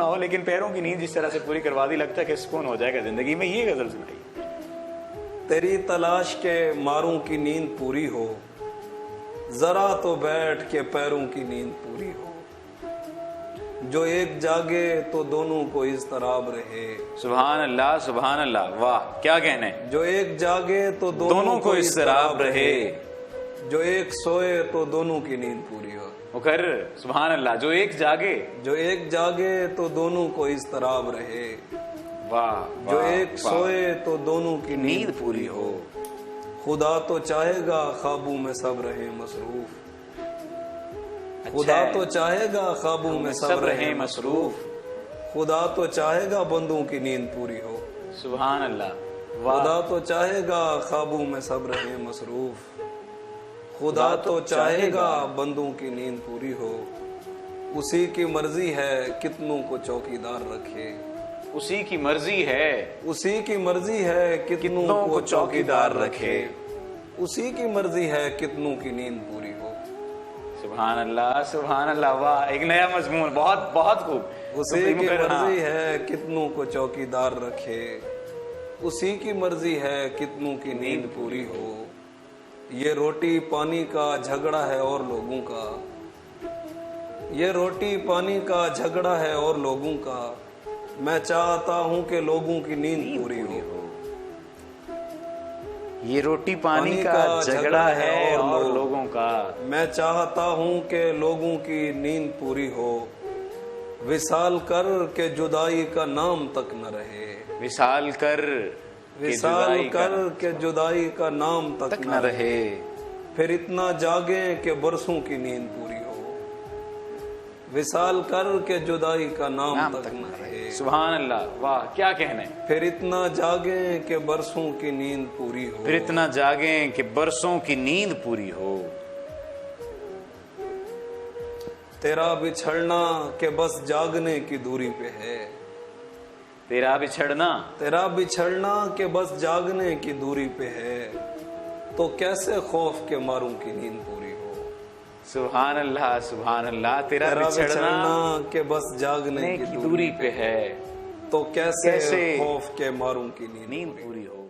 ना हो, लेकिन पैरों की नींद जिस तरह से पूरी करवा दी, लगता है कि सुकून हो जाएगा जिंदगी में। ये गजल सुनाई। तेरी तलाश के मारूं की नींद पूरी हो, जरा तो बैठ के पैरों की नींद पूरी हो। जो एक जागे तो दोनों को इज़्तिराब रहे। सुभान अल्लाह, सुभान अल्लाह, वाह क्या कहने। जो एक जागे तो दोनों को इज़्तिराब रहे। जो एक सोए तो दोनों की नींद पूरी हो। मुकर्रर, सुभान अल्लाह। जो एक जागे, जो एक जागे तो दोनों को इज़्तिराब रहे। वाह। जो एक सोए तो दोनों की नींद पूरी हो। खुदा तो चाहेगा ख्वाबों में सब रहे मसरूफ। खुदा तो चाहेगा ख्वाबों में सब रहे मसरूफ। खुदा तो चाहेगा बंदों की नींद पूरी हो। सुभान अल्लाह, खुदा तो चाहेगा ख्वाबों में सब रहे मसरूफ। खुदा तो चाहेगा बंदों की नींद पूरी हो। उसी की मर्जी है कितनों को चौकीदार रखे। उसी की मर्जी है, उसी की मर्जी है कितनों को चौकीदार रखे। उसी की मर्जी है कितनों की नींद पूरी हो। सुभान अल्लाह, सुभान अल्लाह, वाह। एक नया मजमून, बहुत बहुत खूब। उसी की मर्जी है कितनों को चौकीदार रखे। उसी की मर्जी है कितनों की नींद पूरी हो। ये रोटी पानी का झगड़ा है और लोगों का। ये रोटी पानी का झगड़ा है और लोगों का। मैं चाहता हूँ कि लोगों की नींद पूरी हो। ये रोटी पानी का झगड़ा है और लोगों का। मैं चाहता हूँ कि लोगों की नींद पूरी हो। विसाल कर के जुदाई का नाम तक न रहे। विसाल कर, विसाल कर के जुदाई का नाम तक न रहे। फिर इतना जागे कि बरसों की नींद पूरी हो। विसाल कर के जुदाई का नाम तक न रहे। सुभान अल्लाह, वाह क्या कहने। फिर इतना जागे कि बरसों की नींद पूरी हो। फिर इतना जागे कि बरसों की नींद पूरी हो। तेरा बिछड़ना के बस जागने की दूरी पे है। तेरा बिछड़ना, तेरा बिछड़ना के बस जागने की दूरी पे है। तो कैसे खौफ के मारूं की नींद पूरी हो। सुभान अल्लाह, सुभान अल्लाह। तेरा बिछड़ना के बस जागने की दूरी पे है। तो कैसे खौफ के मारूं की नींद पूरी हो।